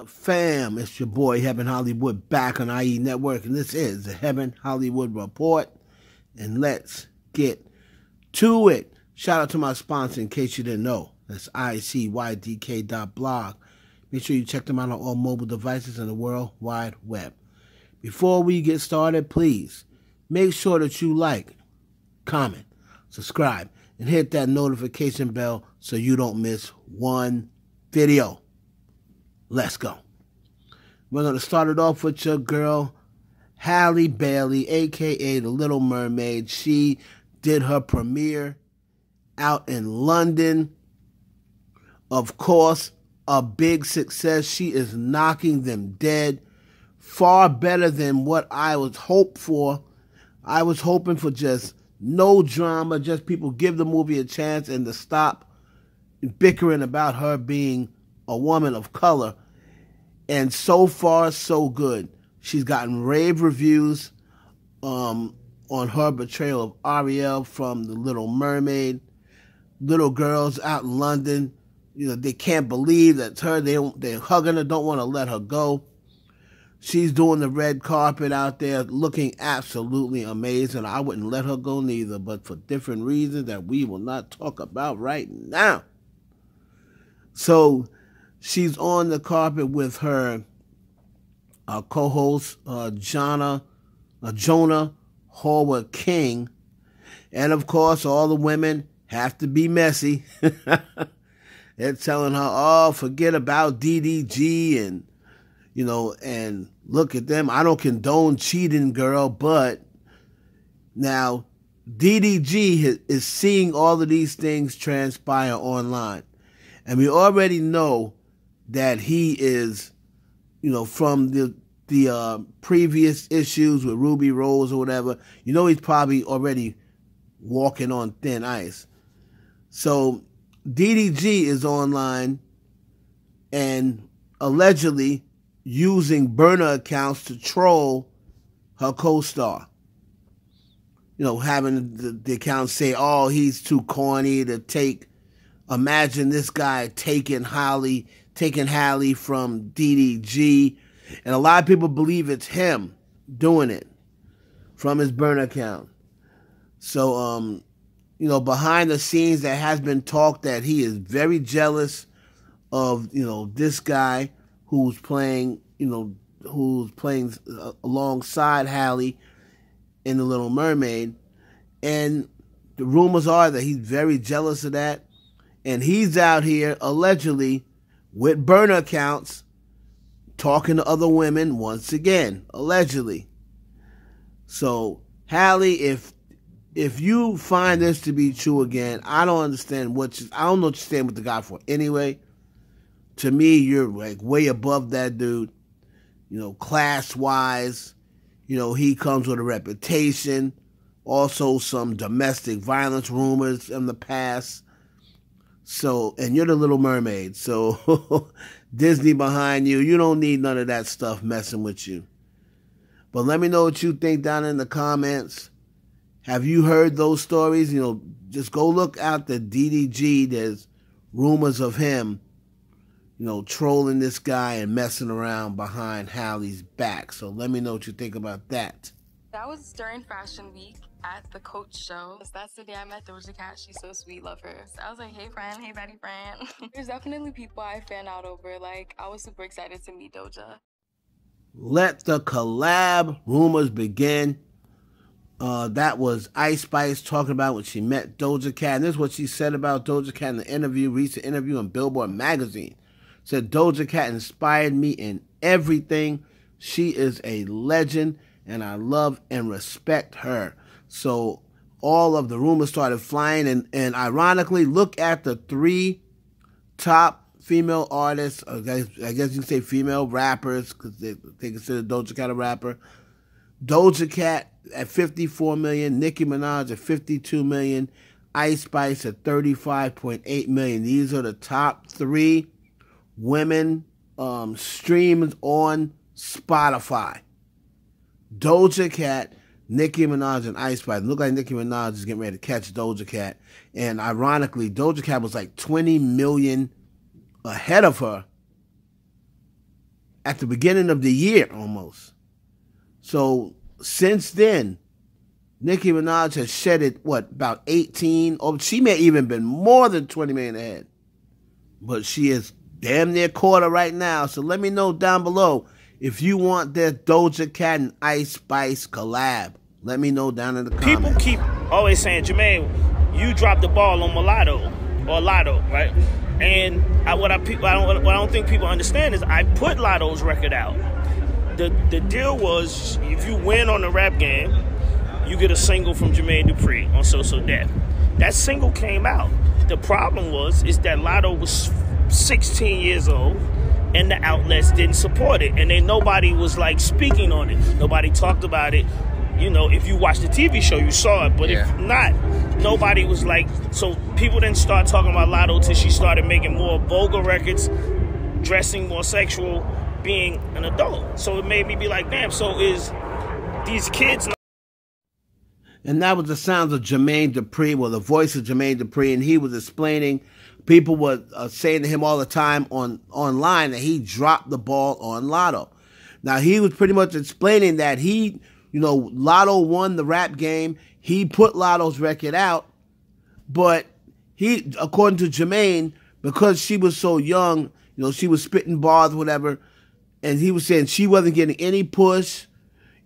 Fam, it's your boy Heaven Hollywood back on IE Network, and this is the Heaven Hollywood Report. And let's get to it. Shout out to my sponsor, in case you didn't know. That's icydk.blog. Make sure you check them out on all mobile devices in the World Wide Web. Before we get started, please make sure that you like, comment, subscribe, and hit that notification bell so you don't miss one video. Let's go. We're going to start it off with your girl, Halle Bailey, a.k.a. The Little Mermaid. She did her premiere out in London. Of course, a big success. She is knocking them dead. Far better than what I was hoped for. I was hoping for just no drama, just people give the movie a chance and to stop bickering about her being a woman of color. And so far, so good. She's gotten rave reviews on her portrayal of Ariel from The Little Mermaid. Little girls out in London, they can't believe that's her. They're hugging her, don't want to let her go. She's doing the red carpet out there, looking absolutely amazing. I wouldn't let her go neither, but for different reasons that we will not talk about right now. So she's on the carpet with her co-host, Jonah Howard King. And, of course, all the women have to be messy. They're telling her, oh, forget about DDG and, and look at them. I don't condone cheating, girl, but now DDG is seeing all of these things transpire online. And we already know that he is, from the previous issues with Ruby Rose or whatever, he's probably already walking on thin ice. So DDG is online and allegedly using burner accounts to troll her co-star. Having the accounts say, oh, he's too corny to take. Imagine this guy taking Halle from DDG. And a lot of people believe it's him doing it from his burner account. So, behind the scenes, there has been talk that he is very jealous of, this guy who's playing alongside Halle in The Little Mermaid. And the rumors are that he's very jealous of that. And he's out here allegedly with burner accounts talking to other women once again, allegedly. So, Halle, if you find this to be true again, I don't understand I don't know what you stand with the guy for anyway. To me, you're like way above that dude. Class-wise, he comes with a reputation. Also, some domestic violence rumors in the past. So, and you're the Little Mermaid. So, Disney behind you. You don't need none of that stuff messing with you. But let me know what you think down in the comments. Have you heard those stories? Just go look out the DDG. There's rumors of him, trolling this guy and messing around behind Halle's back. So let me know what you think about that. That was during Fashion Week at the Coach show. That's the day I met Doja Cat. She's so sweet, love her. So I was like, hey friend, hey baddie friend. There's definitely people I fan out over. Like, I was super excited to meet Doja. Let the collab rumors begin. That was Ice Spice talking about when she met Doja Cat. And this is what she said about Doja Cat in the recent interview in Billboard magazine. Said, Doja Cat inspired me in everything. She is a legend, and I love and respect her. So all of the rumors started flying, and ironically, look at the 3 top female artists, I guess you can say female rappers, because they consider Doja Cat a rapper. Doja Cat at 54 million, Nicki Minaj at 52 million, Ice Spice at 35.8 million. These are the top 3 women streams on Spotify. Doja Cat, Nicki Minaj, and Ice Spice. Look like Nicki Minaj is getting ready to catch Doja Cat. And ironically, Doja Cat was like 20 million ahead of her at the beginning of the year almost. So since then, Nicki Minaj has shedded, about 18, or she may even been more than 20 million ahead. But she is damn near quarter right now. So let me know down below if you want that Doja Cat and Ice Spice collab. Let me know down in the comments. People keep always saying, Jermaine, you dropped the ball on Mulatto or Lotto, right? And what I don't think people understand is I put Lotto's record out. The deal was, if you win on the rap game, you get a single from Jermaine Dupri on So So Def. That single came out. The problem is that Lotto was 16 years old and the outlets didn't support it. And then nobody was like speaking on it. Nobody talked about it. You know, if you watched the TV show, you saw it. But if not, nobody was like... So people didn't start talking about Lotto till she started making more vulgar records, dressing more sexual, being an adult. So it made me be like, damn, so is these kids... And that was the sounds of Jermaine Dupri, well, the voice of Jermaine Dupri, and he was explaining, people were saying to him all the time online that he dropped the ball on Lotto. Now, he was pretty much explaining that he... You know, Lotto won the rap game. He put Lotto's record out. But he, according to Jermaine, because she was so young, you know, she was spitting bars, whatever, and he was saying she wasn't getting any push,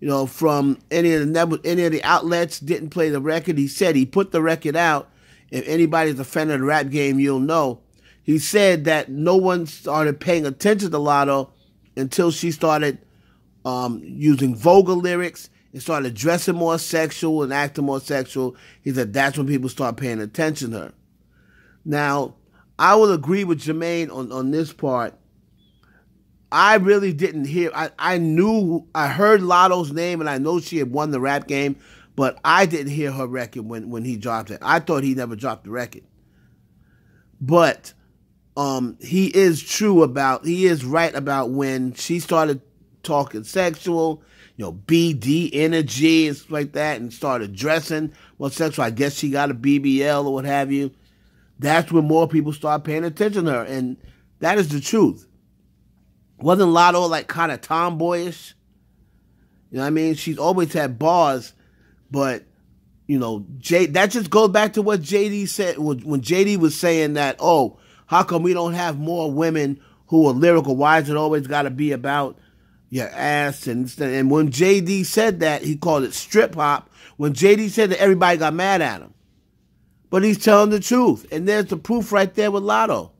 you know, from any of the outlets, didn't play the record. He said he put the record out. If anybody's a fan of the rap game, you'll know. He said that no one started paying attention to Lotto until she started using vulgar lyrics and started dressing more sexual and acting more sexual. He said that's when people start paying attention to her. Now, I will agree with Jermaine on this part. I really didn't hear, I heard Lotto's name and I know she had won the rap game, but I didn't hear her record when he dropped it. I thought he never dropped the record. But he is right about when she started talking sexual, you know, BD energy and stuff like that, and started dressing more sexual. I guess she got a BBL or what have you. That's when more people start paying attention to her, and that is the truth. Wasn't Lotto like kind of tomboyish? You know what I mean? She's always had bars, but you know, that just goes back to what JD said when JD was saying that, oh, how come we don't have more women who are lyrical? Why is it always got to be about your ass? And when JD said that, he called it strip hop. When JD said that, everybody got mad at him. But he's telling the truth. And there's the proof right there with Lotto.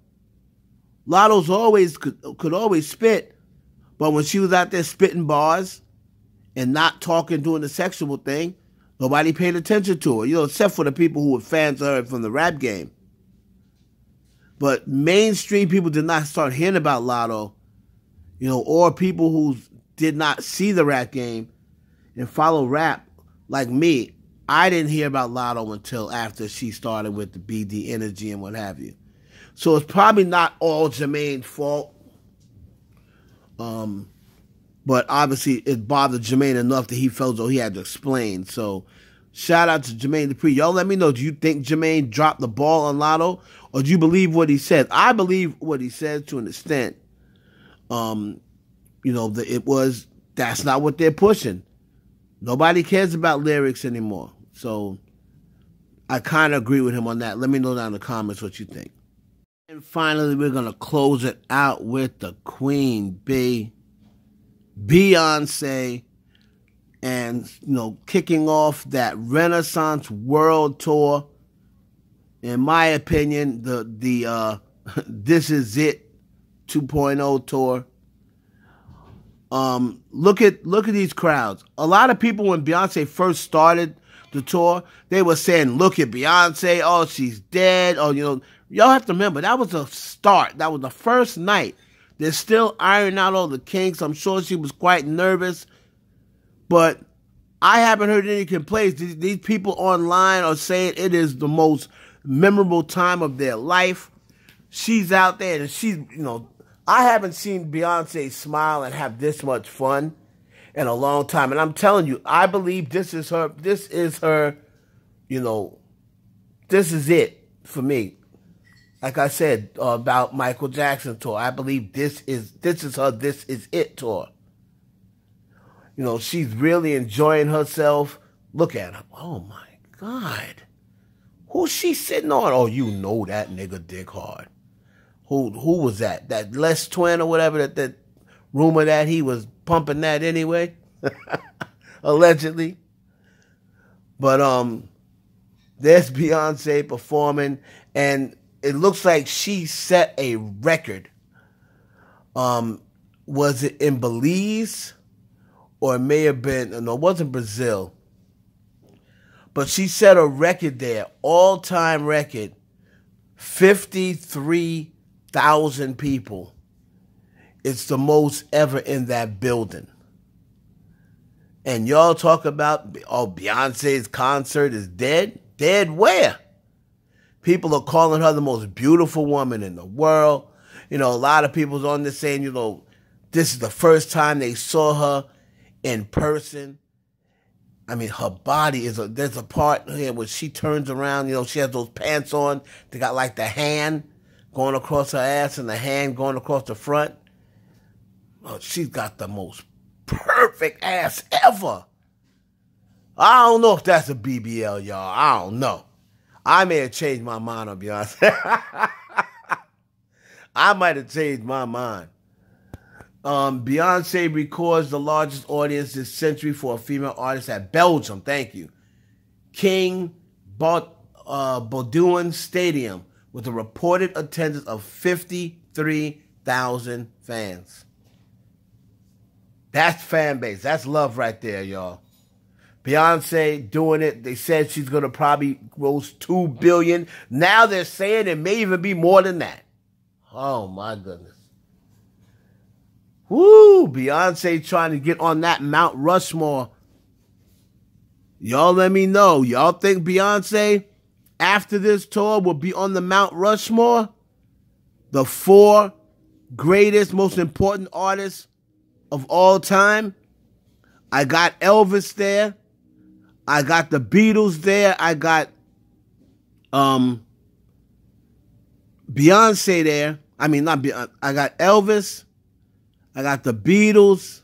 Lotto's always could always spit. But when she was out there spitting bars and not talking, doing the sexual thing, nobody paid attention to her. You know, except for the people who were fans of her from the rap game. But mainstream people did not start hearing about Lotto, you know, or people who did not see the rap game and follow rap like me. I didn't hear about Lotto until after she started with the BD energy and what have you. So it's probably not all Jermaine's fault. But obviously it bothered Jermaine enough that he felt as though he had to explain. So shout out to Jermaine Dupri. Y'all let me know, do you think Jermaine dropped the ball on Lotto? Or do you believe what he said? I believe what he said to an extent. You know, that's not what they're pushing. Nobody cares about lyrics anymore. So I kind of agree with him on that. Let me know down in the comments what you think. And finally, we're going to close it out with the Queen Bee, Beyonce, and, you know, kicking off that Renaissance World Tour. In my opinion, the This Is It 2.0 tour. Look at these crowds. A lot of people, when Beyonce first started the tour, they were saying, look at Beyonce, oh, she's dead. Oh, you know, y'all have to remember, that was a start. That was the first night. They're still ironing out all the kinks. I'm sure she was quite nervous. But I haven't heard any complaints. These people online are saying it is the most memorable time of their life. She's out there and she's, you know, I haven't seen Beyonce smile and have this much fun in a long time. And I'm telling you, I believe this is her, you know, this is it for me. like I said about Michael Jackson tour. I believe this is her This Is It tour. You know, she's really enjoying herself. Look at her. Oh my God. Who's she sitting on? Oh, you know that nigga dick hard. Who was that? That Les Twin or whatever, that rumor that he was pumping that anyway? Allegedly. But there's Beyonce performing, and it looks like she set a record. Was it in Belize? Or it may have been, no, it wasn't Brazil. But she set a record there, all-time record, 53,000 people. It's the most ever in that building. And y'all talk about, oh, Beyonce's concert is dead? Dead where? People are calling her the most beautiful woman in the world. You know, a lot of people's on this saying, you know, this is the first time they saw her in person. I mean, her body is there's a part here where she turns around, you know, she has those pants on. They got like the hand going across her ass and the hand going across the front. Oh, she's got the most perfect ass ever. I don't know if that's a BBL, y'all. I don't know. I may have changed my mind on Beyonce. I might have changed my mind. Beyonce records the largest audience this century for a female artist at Belgium. Thank you. King Baudouin Stadium with a reported attendance of 53,000 fans. That's fan base. That's love right there, y'all. Beyonce doing it. They said she's going to probably gross $2 billion. Now they're saying it may even be more than that. Oh, my goodness. Woo! Beyonce trying to get on that Mount Rushmore. Y'all let me know. Y'all think Beyonce, after this tour, will be on the Mount Rushmore? The 4 greatest, most important artists of all time? I got Elvis there. I got the Beatles there. I got Beyonce there. I mean, not Beyonce. I got Elvis. I got the Beatles.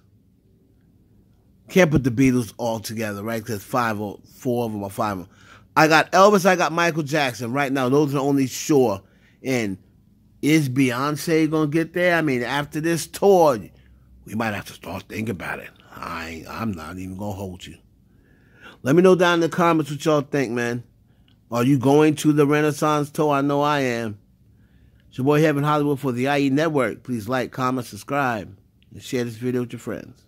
Can't put the Beatles all together, right? Because 4 of them or 5 of them. I got Elvis. I got Michael Jackson. Right now, those are only sure. And is Beyonce going to get there? I mean, after this tour, we might have to start thinking about it. I'm not even going to hold you. Let me know down in the comments what y'all think, man. Are you going to the Renaissance tour? I know I am. It's your boy Heaven Hollywood for the IE Network. Please like, comment, subscribe, and share this video with your friends.